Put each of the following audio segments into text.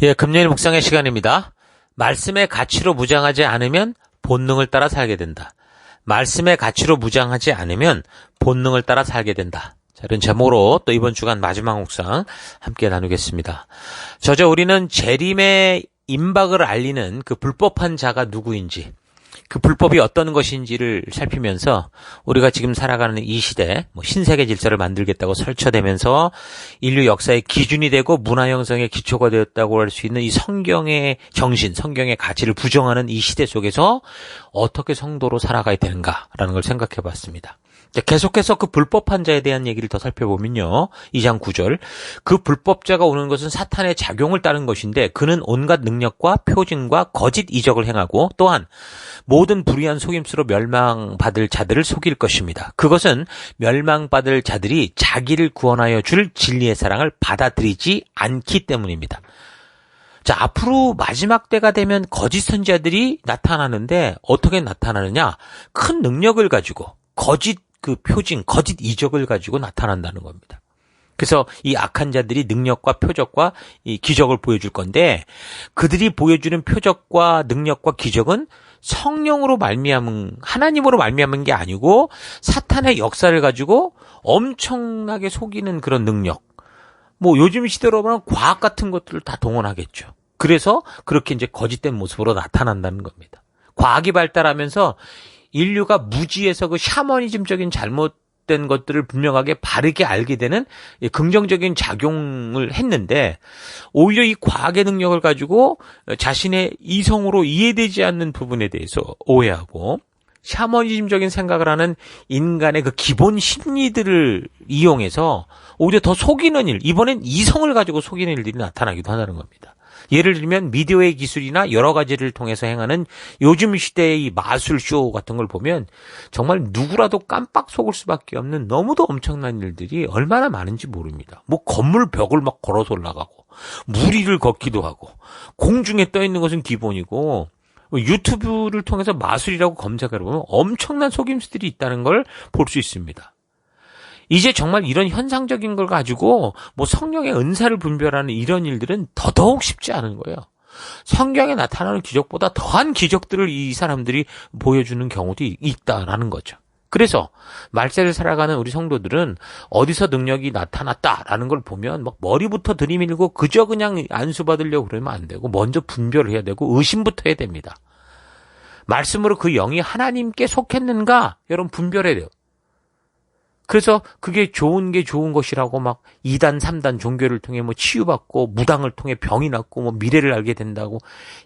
예, 금요일 묵상의 시간입니다. 말씀의 가치로 무장하지 않으면 본능을 따라 살게 된다. 말씀의 가치로 무장하지 않으면 본능을 따라 살게 된다. 자, 이런 제목으로 또 이번 주간 마지막 묵상 함께 나누겠습니다. 저자 우리는 재림의 임박을 알리는 그 불법한 자가 누구인지, 그 불법이 어떤 것인지를 살피면서 우리가 지금 살아가는 이 시대, 신세계 질서를 만들겠다고 설쳐대면서 인류 역사의 기준이 되고 문화 형성의 기초가 되었다고 할 수 있는 이 성경의 정신, 성경의 가치를 부정하는 이 시대 속에서 어떻게 성도로 살아가야 되는가라는 걸 생각해 봤습니다. 계속해서 그 불법한 자에 대한 얘기를 더 살펴보면요. 2장 9절. 그 불법자가 오는 것은 사탄의 작용을 따른 것인데 그는 온갖 능력과 표징과 거짓 이적을 행하고 또한 모든 불의한 속임수로 멸망받을 자들을 속일 것입니다. 그것은 멸망받을 자들이 자기를 구원하여 줄 진리의 사랑을 받아들이지 않기 때문입니다. 자, 앞으로 마지막 때가 되면 거짓 선지자들이 나타나는데 어떻게 나타나느냐? 큰 능력을 가지고 거짓 그 표징, 거짓 이적을 가지고 나타난다는 겁니다. 그래서 이 악한 자들이 능력과 표적과 이 기적을 보여줄 건데 그들이 보여주는 표적과 능력과 기적은 성령으로 말미암은, 하나님으로 말미암은 게 아니고 사탄의 역사를 가지고 엄청나게 속이는 그런 능력. 요즘 시대로 보면 과학 같은 것들을 다 동원하겠죠. 그래서 그렇게 이제 거짓된 모습으로 나타난다는 겁니다. 과학이 발달하면서 인류가 무지에서 그 샤머니즘적인 잘못된 것들을 분명하게 바르게 알게 되는 긍정적인 작용을 했는데 오히려 이 과학의 능력을 가지고 자신의 이성으로 이해되지 않는 부분에 대해서 오해하고 샤머니즘적인 생각을 하는 인간의 그 기본 심리들을 이용해서 오히려 더 속이는 일, 이번엔 이성을 가지고 속이는 일들이 나타나기도 한다는 겁니다. 예를 들면 미디어의 기술이나 여러 가지를 통해서 행하는 요즘 시대의 이 마술쇼 같은 걸 보면 정말 누구라도 깜빡 속을 수밖에 없는 너무도 엄청난 일들이 얼마나 많은지 모릅니다. 건물 벽을 막 걸어서 올라가고 물 위를 걷기도 하고 공중에 떠 있는 것은 기본이고 유튜브를 통해서 마술이라고 검색해 보면 엄청난 속임수들이 있다는 걸 볼 수 있습니다. 이제 정말 이런 현상적인 걸 가지고 성령의 은사를 분별하는 이런 일들은 더더욱 쉽지 않은 거예요. 성경에 나타나는 기적보다 더한 기적들을 이 사람들이 보여주는 경우도 있다라는 거죠. 그래서 말세를 살아가는 우리 성도들은 어디서 능력이 나타났다라는 걸 보면 머리부터 들이밀고 그저 그냥 안수받으려고 그러면 안 되고 먼저 분별을 해야 되고 의심부터 해야 됩니다. 말씀으로 그 영이 하나님께 속했는가? 여러분 분별해야 돼요. 그래서 그게 좋은 게 좋은 것이라고 2단, 3단 종교를 통해 치유받고 무당을 통해 병이 낫고 미래를 알게 된다고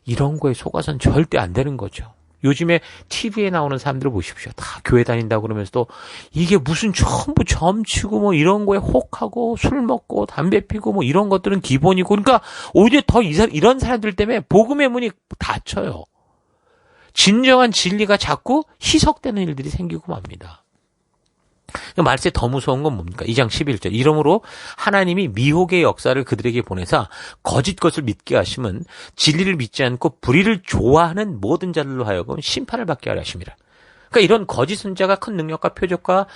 이런 거에 속아서는 절대 안 되는 거죠. 요즘에 TV에 나오는 사람들을 보십시오. 다 교회 다닌다고 그러면서도 이게 무슨 전부 점치고 이런 거에 혹하고 술 먹고 담배 피고 이런 것들은 기본이고 그러니까 오히려 더 이런 사람들 때문에 복음의 문이 닫혀요. 진정한 진리가 자꾸 희석되는 일들이 생기고 맙니다. 말세 더 무서운 건 뭡니까? 2장 11절. 이러므로 하나님이 미혹의 역사를 그들에게 보내사 거짓 것을 믿게 하심은 진리를 믿지 않고 불의를 좋아하는 모든 자들로 하여금 심판을 받게 하려 하심이라. 그러니까 이런 거짓 선지자가 큰 능력과 표적과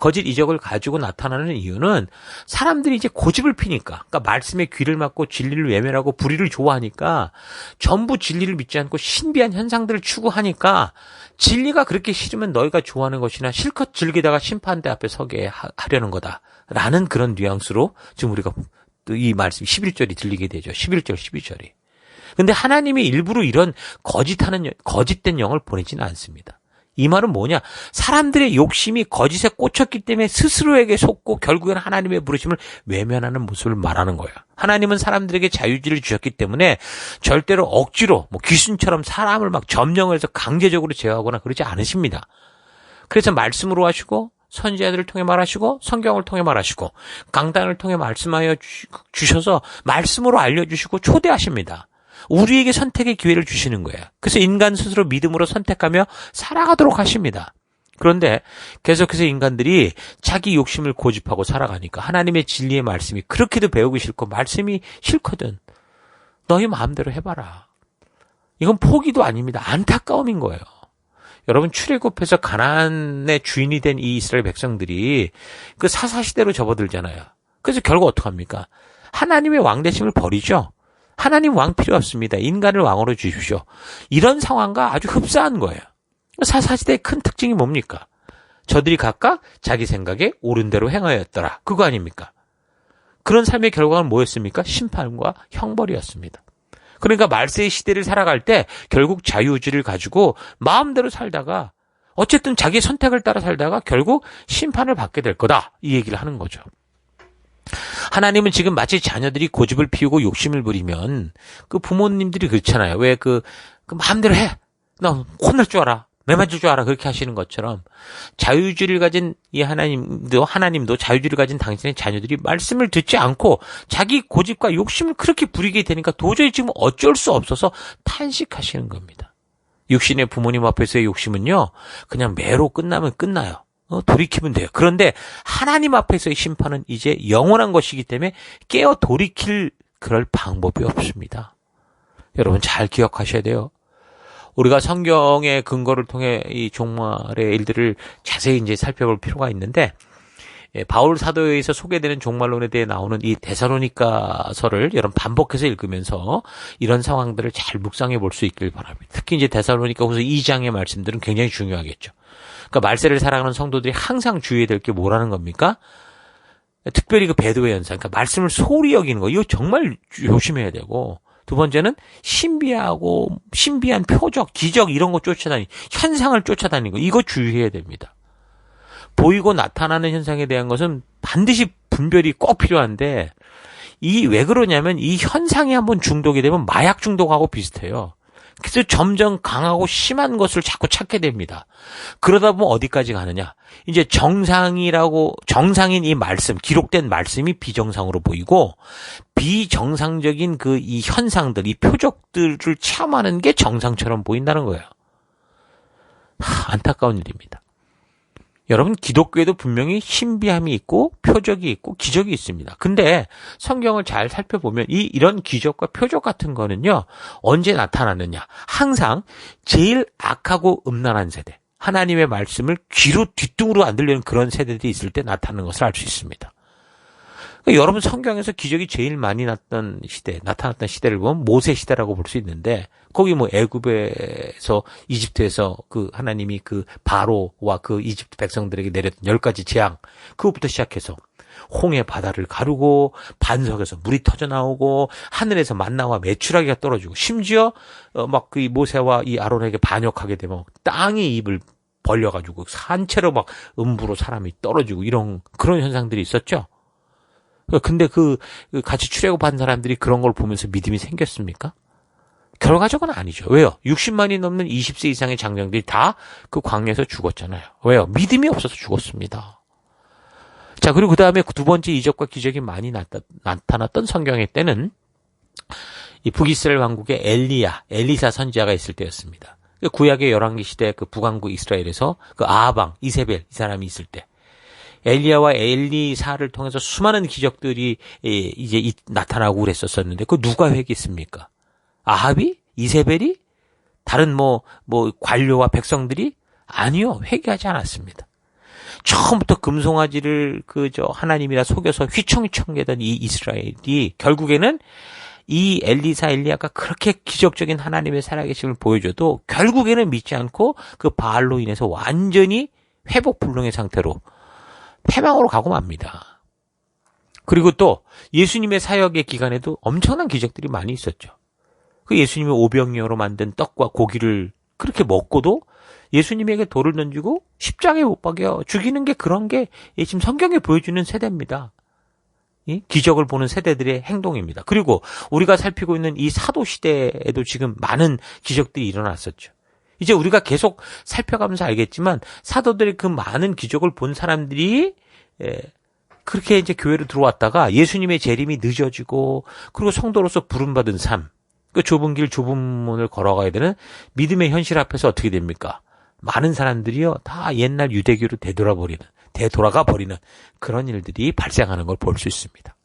거짓 이적을 가지고 나타나는 이유는 사람들이 이제 고집을 피니까, 그러니까 말씀에 귀를 막고 진리를 외면하고 불의를 좋아하니까 전부 진리를 믿지 않고 신비한 현상들을 추구하니까 진리가 그렇게 싫으면 너희가 좋아하는 것이나 실컷 즐기다가 심판대 앞에 서게 하려는 거다라는 그런 뉘앙스로 지금 우리가 이 말씀 11절이 들리게 되죠. 11절, 12절이. 근데 하나님이 일부러 이런 거짓된 영을 보내지는 않습니다. 이 말은 뭐냐? 사람들의 욕심이 거짓에 꽂혔기 때문에 스스로에게 속고 결국엔 하나님의 부르심을 외면하는 모습을 말하는 거야. 하나님은 사람들에게 자유지를 주셨기 때문에 절대로 억지로 귀신처럼 사람을 점령을 해서 강제적으로 제어하거나 그러지 않으십니다. 그래서 말씀으로 하시고 선지자들을 통해 말하시고 성경을 통해 말하시고 강단을 통해 말씀하여 주셔서 말씀으로 알려주시고 초대하십니다. 우리에게 선택의 기회를 주시는 거예요. 그래서 인간 스스로 믿음으로 선택하며 살아가도록 하십니다. 그런데 계속해서 인간들이 자기 욕심을 고집하고 살아가니까 하나님의 진리의 말씀이 그렇게도 배우기 싫고 말씀이 싫거든. 너희 마음대로 해봐라. 이건 포기도 아닙니다. 안타까움인 거예요. 여러분 출애굽해서 가나안의 주인이 된 이 이스라엘 백성들이 그 사사시대로 접어들잖아요. 그래서 결국 어떡합니까? 하나님의 왕대심을 버리죠. 하나님 왕 필요 없습니다. 인간을 왕으로 주십시오. 이런 상황과 아주 흡사한 거예요. 사사시대의 큰 특징이 뭡니까? 저들이 각각 자기 생각에 옳은 대로 행하였더라. 그거 아닙니까? 그런 삶의 결과는 뭐였습니까? 심판과 형벌이었습니다. 그러니까 말세의 시대를 살아갈 때 결국 자유의지를 가지고 마음대로 살다가 어쨌든 자기의 선택을 따라 살다가 결국 심판을 받게 될 거다. 이 얘기를 하는 거죠. 하나님은 지금 마치 자녀들이 고집을 피우고 욕심을 부리면 그 부모님들이 그렇잖아요. 왜 그 마음대로 해. 나 혼날 줄 알아. 매 맞을 줄 알아. 그렇게 하시는 것처럼 자유주의를 가진 이 하나님도 자유주의를 가진 당신의 자녀들이 말씀을 듣지 않고 자기 고집과 욕심을 그렇게 부리게 되니까 도저히 지금 어쩔 수 없어서 탄식하시는 겁니다. 육신의 부모님 앞에서의 욕심은요, 그냥 매로 끝나면 끝나요. 돌이키면 돼요. 그런데 하나님 앞에서의 심판은 이제 영원한 것이기 때문에 깨어 돌이킬 그럴 방법이 없습니다. 여러분 잘 기억하셔야 돼요. 우리가 성경의 근거를 통해 이 종말의 일들을 자세히 이제 살펴볼 필요가 있는데, 바울 사도에 의해서 소개되는 종말론에 대해 나오는 이 데살로니가서를 여러분 반복해서 읽으면서 이런 상황들을 잘 묵상해 볼 수 있길 바랍니다. 특히 이제 데살로니가후서 2장의 말씀들은 굉장히 중요하겠죠. 그러니까 말세를 살아가는 성도들이 항상 주의해야 될 게 뭐라는 겁니까? 특별히 그 배도의 현상, 그러니까 말씀을 소홀히 여기는 거, 이거 정말 조심해야 되고, 두 번째는 신비한 표적, 기적 이런 거 쫓아다니는, 현상을 쫓아다니는 거, 이거 주의해야 됩니다. 보이고 나타나는 현상에 대한 것은 반드시 분별이 꼭 필요한데, 왜 그러냐면 이 현상이 한번 중독이 되면 마약 중독하고 비슷해요. 그래서 점점 강하고 심한 것을 자꾸 찾게 됩니다. 그러다 보면 어디까지 가느냐? 이제 정상인 이 말씀, 기록된 말씀이 비정상으로 보이고, 비정상적인 이 현상들, 이 표적들을 체험하는 게 정상처럼 보인다는 거예요. 안타까운 일입니다. 여러분, 기독교에도 분명히 신비함이 있고 표적이 있고 기적이 있습니다. 근데 성경을 잘 살펴보면 이런 기적과 표적 같은 거는요, 언제 나타나느냐? 항상 제일 악하고 음란한 세대, 하나님의 말씀을 귀로 뒷등으로 안 들리는 그런 세대들이 있을 때 나타나는 것을 알 수 있습니다. 그러니까 여러분, 성경에서 기적이 제일 많이 나타났던 시대를 보면 모세 시대라고 볼 수 있는데, 거기 애굽에서 이집트에서 하나님이 바로와 이집트 백성들에게 내렸던 10가지 재앙, 그것부터 시작해서 홍해 바다를 가르고 반석에서 물이 터져 나오고 하늘에서 만나와 메추라기가 떨어지고, 심지어 모세와 이 아론에게 반역하게 되면 땅이 입을 벌려가지고 산채로 음부로 사람이 떨어지고 그런 현상들이 있었죠. 근데 같이 출애굽한 사람들이 그런 걸 보면서 믿음이 생겼습니까? 결과적으로는 아니죠. 왜요? 60만이 넘는 20세 이상의 장정들이 다 그 광야에서 죽었잖아요. 왜요? 믿음이 없어서 죽었습니다. 자, 그리고 그 다음에 두 번째 이적과 기적이 많이 나타났던 성경의 때는 이 북이스라엘 왕국의 엘리사 선지자가 있을 때였습니다. 구약의 열왕기 시대 북왕국 이스라엘에서 아하방, 이세벨 이 사람이 있을 때, 엘리야와 엘리사를 통해서 수많은 기적들이 이제 나타나고 그랬었는데, 누가 회개했습니까? 아합이? 이세벨이? 다른 관료와 백성들이? 아니요, 회개하지 않았습니다. 처음부터 금송아지를 하나님이라 속여서 휘청휘청대던 이 이스라엘이 결국에는 이 엘리야가 그렇게 기적적인 하나님의 살아계심을 보여줘도 결국에는 믿지 않고 바알로 인해서 완전히 회복불능의 상태로 패망으로 가고 맙니다. 그리고 또 예수님의 사역의 기간에도 엄청난 기적들이 많이 있었죠. 예수님이 오병이어로 만든 떡과 고기를 그렇게 먹고도 예수님에게 돌을 던지고 십자가에 못 박여 죽이는 게, 그런 게 지금 성경에 보여주는 세대입니다. 기적을 보는 세대들의 행동입니다. 그리고 우리가 살피고 있는 이 사도 시대에도 지금 많은 기적들이 일어났었죠. 이제 우리가 계속 살펴가면서 알겠지만 사도들의 많은 기적을 본 사람들이 그렇게 이제 교회로 들어왔다가 예수님의 재림이 늦어지고, 그리고 성도로서 부름받은 삶, 좁은 길 좁은 문을 걸어가야 되는 믿음의 현실 앞에서 어떻게 됩니까? 많은 사람들이요, 다 옛날 유대교로 되돌아가 버리는 그런 일들이 발생하는 걸 볼 수 있습니다.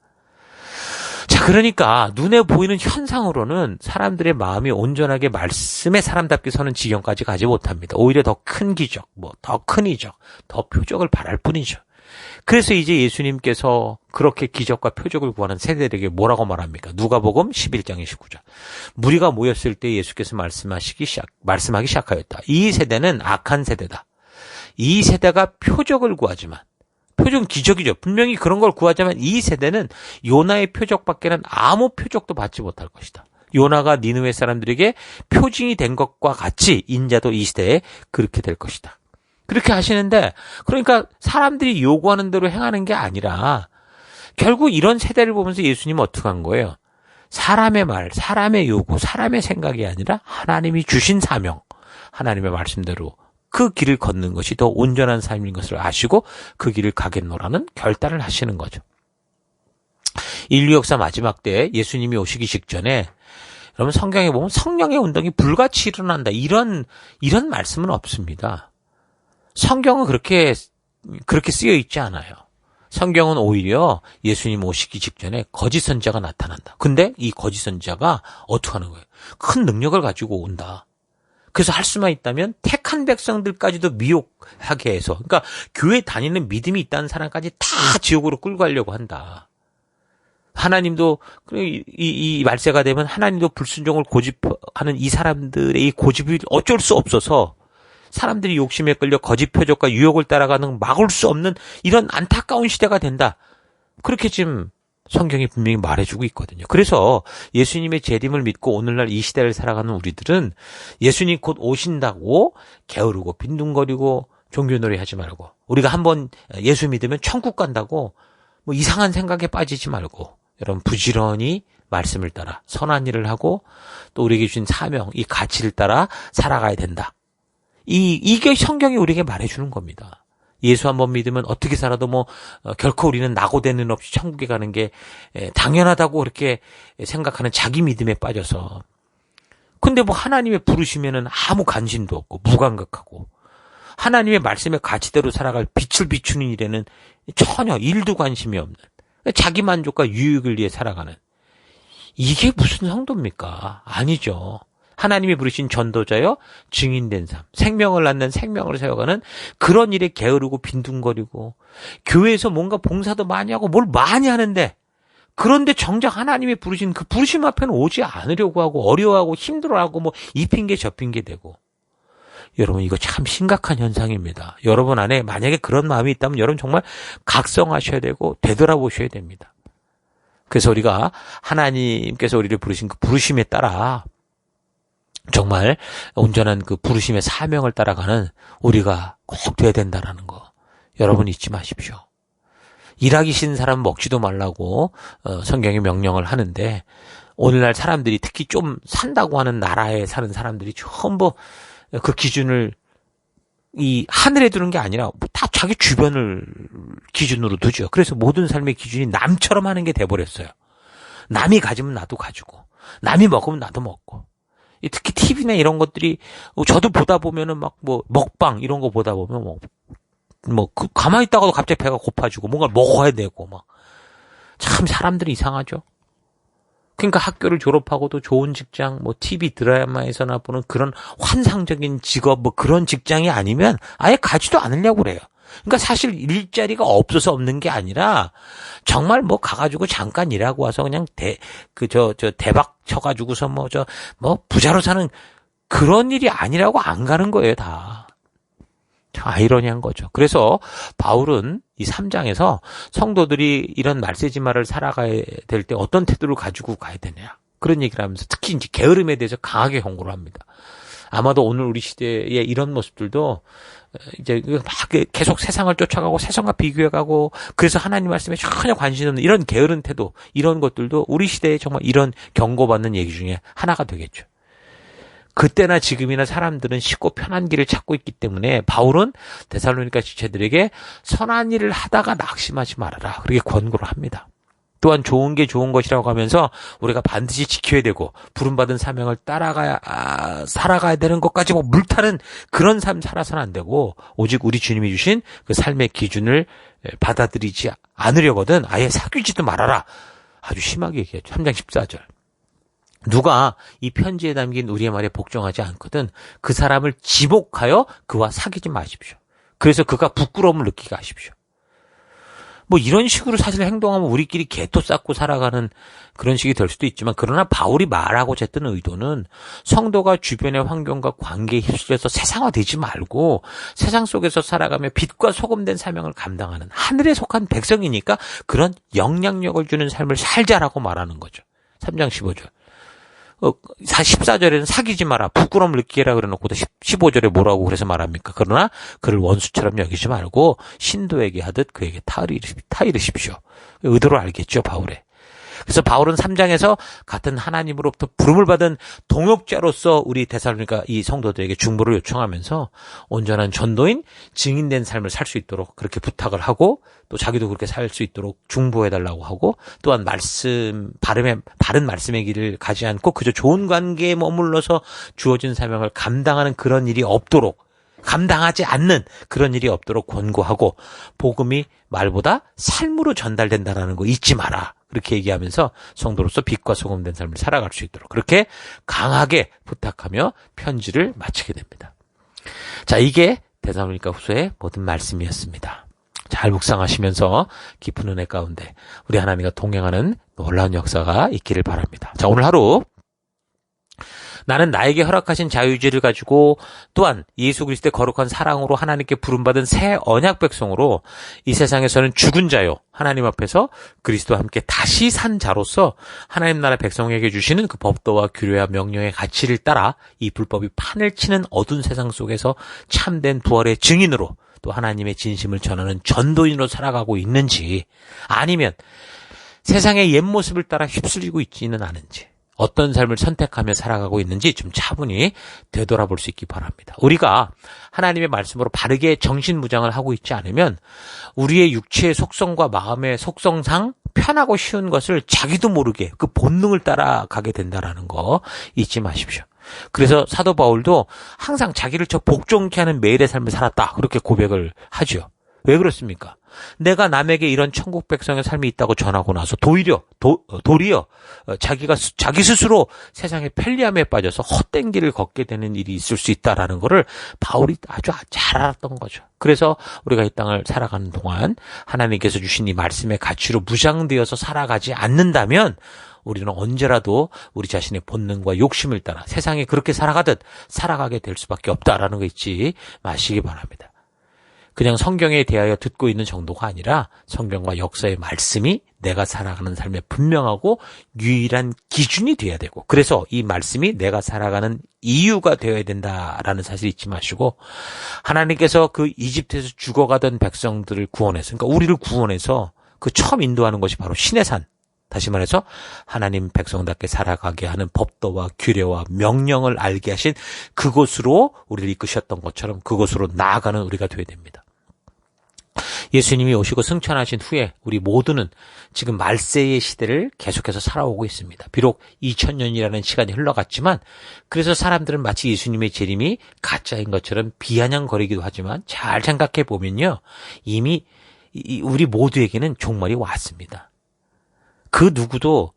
자, 그러니까 눈에 보이는 현상으로는 사람들의 마음이 온전하게 말씀의 사람답게 서는 지경까지 가지 못합니다. 오히려 더 큰 기적, 더 큰 이적, 더 표적을 바랄 뿐이죠. 그래서 이제 예수님께서 그렇게 기적과 표적을 구하는 세대들에게 뭐라고 말합니까? 누가복음 11장 29절. 무리가 모였을 때 예수께서 말씀하기 시작하였다. 이 세대는 악한 세대다. 이 세대가 표적을 구하지만, 표적은 기적이죠. 분명히 그런 걸 구하지만 이 세대는 요나의 표적밖에는 아무 표적도 받지 못할 것이다. 요나가 니느웨 사람들에게 표징이 된 것과 같이 인자도 이 시대에 그렇게 될 것이다. 그렇게 하시는데, 그러니까 사람들이 요구하는 대로 행하는 게 아니라 결국 이런 세대를 보면서 예수님은 어떻게 한 거예요? 사람의 말, 사람의 요구, 사람의 생각이 아니라 하나님이 주신 사명, 하나님의 말씀대로 그 길을 걷는 것이 더 온전한 삶인 것을 아시고 그 길을 가겠노라는 결단을 하시는 거죠. 인류 역사 마지막 때 예수님이 오시기 직전에 여러분 성경에 보면 성령의 운동이 불같이 일어난다. 이런 말씀은 없습니다. 성경은 그렇게 쓰여 있지 않아요. 성경은 오히려 예수님 오시기 직전에 거짓 선지자가 나타난다. 근데 이 거짓 선지자가 어떻게 하는 거예요? 큰 능력을 가지고 온다. 그래서 할 수만 있다면 택한 백성들까지도 미혹하게 해서, 그러니까 교회 다니는 믿음이 있다는 사람까지 다 지옥으로 끌고 가려고 한다. 하나님도 이 말세가 되면 하나님도 불순종을 고집하는 이 사람들의 이 고집이 어쩔 수 없어서 사람들이 욕심에 끌려 거짓 표적과 유혹을 따라가는 막을 수 없는 이런 안타까운 시대가 된다. 그렇게 지금 성경이 분명히 말해주고 있거든요. 그래서 예수님의 재림을 믿고 오늘날 이 시대를 살아가는 우리들은 예수님 곧 오신다고 게으르고 빈둥거리고 종교놀이 하지 말고, 우리가 한번 예수 믿으면 천국 간다고 뭐 이상한 생각에 빠지지 말고, 여러분 부지런히 말씀을 따라 선한 일을 하고 또 우리에게 주신 사명, 이 가치를 따라 살아가야 된다. 이게 성경이 우리에게 말해주는 겁니다. 예수 한번 믿으면 어떻게 살아도 결코 우리는 낙오되는 없이 천국에 가는 게 당연하다고 그렇게 생각하는 자기 믿음에 빠져서. 근데 하나님의 부르시면은 아무 관심도 없고 무감각하고 하나님의 말씀의 가치대로 살아갈 빛을 비추는 일에는 전혀 일도 관심이 없는, 자기 만족과 유익을 위해 살아가는, 이게 무슨 성도입니까? 아니죠. 하나님이 부르신 전도자여 증인된 삶, 생명을 낳는 생명을 세워가는 그런 일에 게으르고 빈둥거리고 교회에서 뭔가 봉사도 많이 하고 뭘 많이 하는데, 그런데 정작 하나님이 부르신 그 부르심 앞에는 오지 않으려고 하고 어려워하고 힘들어하고 이 핑계 저 핑계 대고. 여러분 이거 참 심각한 현상입니다. 여러분 안에 만약에 그런 마음이 있다면 여러분 정말 각성하셔야 되고 되돌아보셔야 됩니다. 그래서 우리가 하나님께서 우리를 부르신 그 부르심에 따라 정말 온전한 그 부르심의 사명을 따라가는 우리가 꼭 돼야 된다는 거 여러분 잊지 마십시오. 일하기 싫은 사람 먹지도 말라고 성경이 명령을 하는데, 오늘날 사람들이 특히 좀 산다고 하는 나라에 사는 사람들이 전부 그 기준을 이 하늘에 두는 게 아니라 다 자기 주변을 기준으로 두죠. 그래서 모든 삶의 기준이 남처럼 하는 게 돼버렸어요. 남이 가지면 나도 가지고, 남이 먹으면 나도 먹고. 특히 TV나 이런 것들이 저도 보다 보면은 먹방 이런 거 보다 보면 가만히 있다가도 갑자기 배가 고파지고 뭔가 먹어야 되고 참 사람들이 이상하죠. 그러니까 학교를 졸업하고도 좋은 직장, TV 드라마에서나 보는 그런 환상적인 직업, 그런 직장이 아니면 아예 가지도 않으려고 그래요. 그러니까 사실 일자리가 없어서 없는 게 아니라 정말 가가지고 잠깐 일하고 와서 그냥 대박 쳐가지고서 부자로 사는 그런 일이 아니라고 안 가는 거예요, 다. 참 아이러니한 거죠. 그래서 바울은 이 3장에서 성도들이 이런 말세지마를 살아가야 될 때 어떤 태도를 가지고 가야 되냐, 그런 얘기를 하면서 특히 이제 게으름에 대해서 강하게 경고를 합니다. 아마도 오늘 우리 시대의 이런 모습들도 이제 막 계속 세상을 쫓아가고 세상과 비교해가고, 그래서 하나님 말씀에 전혀 관심 없는 이런 게으른 태도, 이런 것들도 우리 시대에 정말 이런 경고받는 얘기 중에 하나가 되겠죠. 그때나 지금이나 사람들은 쉽고 편한 길을 찾고 있기 때문에 바울은 데살로니가 지체들에게 선한 일을 하다가 낙심하지 말아라, 그렇게 권고를 합니다. 또한 좋은 게 좋은 것이라고 하면서 우리가 반드시 지켜야 되고 부름받은 사명을 살아가야 되는 것까지 물타는 그런 삶 살아서는 안 되고, 오직 우리 주님이 주신 그 삶의 기준을 받아들이지 않으려거든 아예 사귀지도 말아라, 아주 심하게 얘기했죠. 3장 14절. 누가 이 편지에 담긴 우리의 말에 복종하지 않거든 그 사람을 지목하여 그와 사귀지 마십시오. 그래서 그가 부끄러움을 느끼게 하십시오. 뭐 이런 식으로 사실 행동하면 우리끼리 개토 쌓고 살아가는 그런 식이 될 수도 있지만, 그러나 바울이 말하고자 했던 의도는 성도가 주변의 환경과 관계에 휩쓸려서 세상화되지 말고 세상 속에서 살아가며 빛과 소금된 사명을 감당하는 하늘에 속한 백성이니까 그런 영향력을 주는 삶을 살자라고 말하는 거죠. 3장 15절. 14절에는 사귀지 마라, 부끄러움을 느끼게 하라 그래놓고 15절에 뭐라고 그래서 말합니까? 그러나 그를 원수처럼 여기지 말고 신도에게 하듯 그에게 타이르십시오. 의도를 알겠죠, 바울의. 그래서 바울은 3장에서 같은 하나님으로부터 부름을 받은 동역자로서 우리 데살로니가 이 성도들에게 중보를 요청하면서 온전한 전도인, 증인된 삶을 살 수 있도록 그렇게 부탁을 하고, 또 자기도 그렇게 살 수 있도록 중보해달라고 하고, 또한 바른 말씀의 길을 가지 않고 그저 좋은 관계에 머물러서 주어진 사명을 감당하는 그런 일이 없도록, 감당하지 않는 그런 일이 없도록 권고하고, 복음이 말보다 삶으로 전달된다는 거 잊지 마라, 그렇게 얘기하면서 성도로서 빛과 소금된 삶을 살아갈 수 있도록 그렇게 강하게 부탁하며 편지를 마치게 됩니다. 자, 이게 데살로니가 후서의 모든 말씀이었습니다. 잘 묵상하시면서 깊은 은혜 가운데 우리 하나님과 동행하는 놀라운 역사가 있기를 바랍니다. 자, 오늘 하루 나는 나에게 허락하신 자유의지를 가지고 또한 예수 그리스도의 거룩한 사랑으로 하나님께 부름받은 새 언약 백성으로 이 세상에서는 죽은 자요, 하나님 앞에서 그리스도와 함께 다시 산 자로서 하나님 나라 백성에게 주시는 그 법도와 규례와 명령의 가치를 따라 이 불법이 판을 치는 어두운 세상 속에서 참된 부활의 증인으로 또 하나님의 진심을 전하는 전도인으로 살아가고 있는지, 아니면 세상의 옛 모습을 따라 휩쓸리고 있지는 않은지, 어떤 삶을 선택하며 살아가고 있는지 좀 차분히 되돌아볼 수 있기 바랍니다. 우리가 하나님의 말씀으로 바르게 정신무장을 하고 있지 않으면 우리의 육체의 속성과 마음의 속성상 편하고 쉬운 것을 자기도 모르게 그 본능을 따라가게 된다는 거 잊지 마십시오. 그래서 사도 바울도 항상 자기를 저 복종케 하는 매일의 삶을 살았다, 그렇게 고백을 하죠. 왜 그렇습니까? 내가 남에게 이런 천국 백성의 삶이 있다고 전하고 나서 도리어 자기 스스로 세상의 편리함에 빠져서 헛된 길을 걷게 되는 일이 있을 수 있다라는 거를 바울이 아주 잘 알았던 거죠. 그래서 우리가 이 땅을 살아가는 동안 하나님께서 주신 이 말씀의 가치로 무장되어서 살아가지 않는다면 우리는 언제라도 우리 자신의 본능과 욕심을 따라 세상에 그렇게 살아가듯 살아가게 될 수밖에 없다라는 거 잊지 마시기 바랍니다. 그냥 성경에 대하여 듣고 있는 정도가 아니라 성경과 역사의 말씀이 내가 살아가는 삶의 분명하고 유일한 기준이 되어야 되고, 그래서 이 말씀이 내가 살아가는 이유가 되어야 된다라는 사실 잊지 마시고, 하나님께서 그 이집트에서 죽어가던 백성들을 구원해서, 그러니까 우리를 구원해서 그 처음 인도하는 것이 바로 시내산, 다시 말해서 하나님 백성답게 살아가게 하는 법도와 규례와 명령을 알게 하신 그곳으로 우리를 이끄셨던 것처럼 그곳으로 나아가는 우리가 되어야 됩니다. 예수님이 오시고 승천하신 후에 우리 모두는 지금 말세의 시대를 계속해서 살아오고 있습니다. 비록 2000년이라는 시간이 흘러갔지만, 그래서 사람들은 마치 예수님의 재림이 가짜인 것처럼 비아냥거리기도 하지만, 잘 생각해 보면요, 이미 우리 모두에게는 종말이 왔습니다. 그 누구도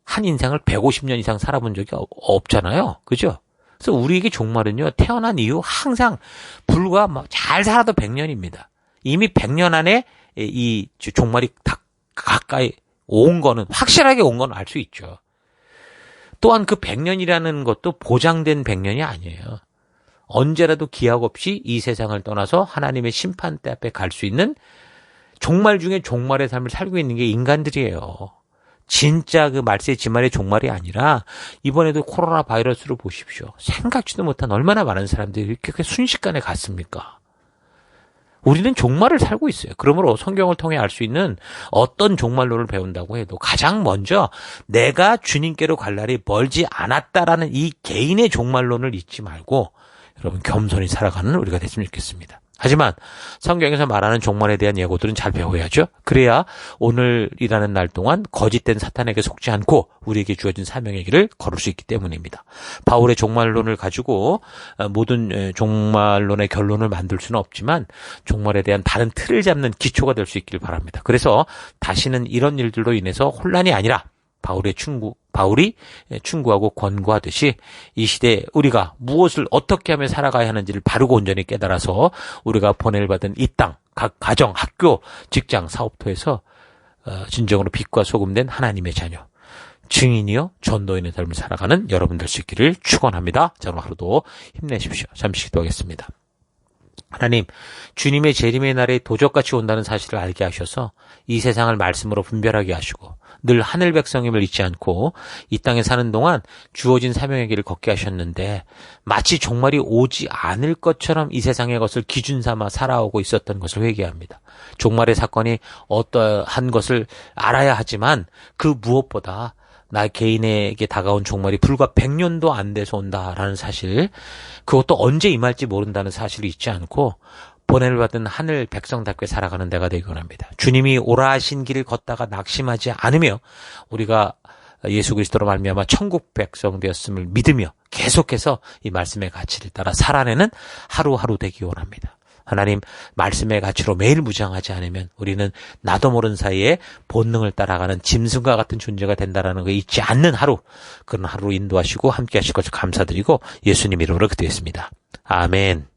한 인생을 150년 이상 살아본 적이 없잖아요. 그죠? 그래서 우리에게 종말은요, 태어난 이후 항상 불과 잘 살아도 100년입니다. 이미 100년 안에 이 종말이 다 가까이 온 거는, 확실하게 온 건 알 수 있죠. 또한 그 100년이라는 것도 보장된 100년이 아니에요. 언제라도 기약 없이 이 세상을 떠나서 하나님의 심판대 앞에 갈 수 있는 종말 중에 종말의 삶을 살고 있는 게 인간들이에요. 진짜 그 말세 지말의 종말이 아니라 이번에도 코로나 바이러스로 보십시오. 생각지도 못한 얼마나 많은 사람들이 이렇게 순식간에 갔습니까? 우리는 종말을 살고 있어요. 그러므로 성경을 통해 알 수 있는 어떤 종말론을 배운다고 해도 가장 먼저 내가 주님께로 갈 날이 멀지 않았다라는 이 개인의 종말론을 잊지 말고 여러분 겸손히 살아가는 우리가 됐으면 좋겠습니다. 하지만 성경에서 말하는 종말에 대한 예고들은 잘 배워야죠. 그래야 오늘이라는 날 동안 거짓된 사탄에게 속지 않고 우리에게 주어진 사명의 길을 걸을 수 있기 때문입니다. 바울의 종말론을 가지고 모든 종말론의 결론을 만들 수는 없지만 종말에 대한 다른 틀을 잡는 기초가 될 수 있길 바랍니다. 그래서 다시는 이런 일들로 인해서 혼란이 아니라 바울이 충고하고 권고하듯이 이 시대에 우리가 무엇을 어떻게 하며 살아가야 하는지를 바르고 온전히 깨달아서 우리가 보냄을 받은 이 땅, 각 가정, 학교, 직장, 사업터에서 진정으로 빛과 소금 된 하나님의 자녀, 증인이요 전도인의 삶을 살아가는 여러분 될 수 있기를 축원합니다. 자, 오늘 하루도 힘내십시오. 잠시 기도하겠습니다. 하나님, 주님의 재림의 날에 도적같이 온다는 사실을 알게 하셔서 이 세상을 말씀으로 분별하게 하시고 늘 하늘 백성임을 잊지 않고 이 땅에 사는 동안 주어진 사명의 길을 걷게 하셨는데 마치 종말이 오지 않을 것처럼 이 세상의 것을 기준 삼아 살아오고 있었던 것을 회개합니다. 종말의 사건이 어떠한 것을 알아야 하지만 그 무엇보다 나 개인에게 다가온 종말이 불과 100년도 안 돼서 온다라는 사실, 그것도 언제 임할지 모른다는 사실을 잊지 않고 보냄을 받은 하늘 백성답게 살아가는 데가 되기 원합니다. 주님이 오라 하신 길을 걷다가 낙심하지 않으며 우리가 예수 그리스도로 말미암아 천국 백성 되었음을 믿으며 계속해서 이 말씀의 가치를 따라 살아내는 하루하루 되기 원합니다. 하나님, 말씀의 가치로 매일 무장하지 않으면 우리는 나도 모르는 사이에 본능을 따라가는 짐승과 같은 존재가 된다는 거 잊지 않는 하루, 그런 하루로 인도하시고 함께 하실 것을 감사드리고 예수님 이름으로 기도했습니다. 아멘.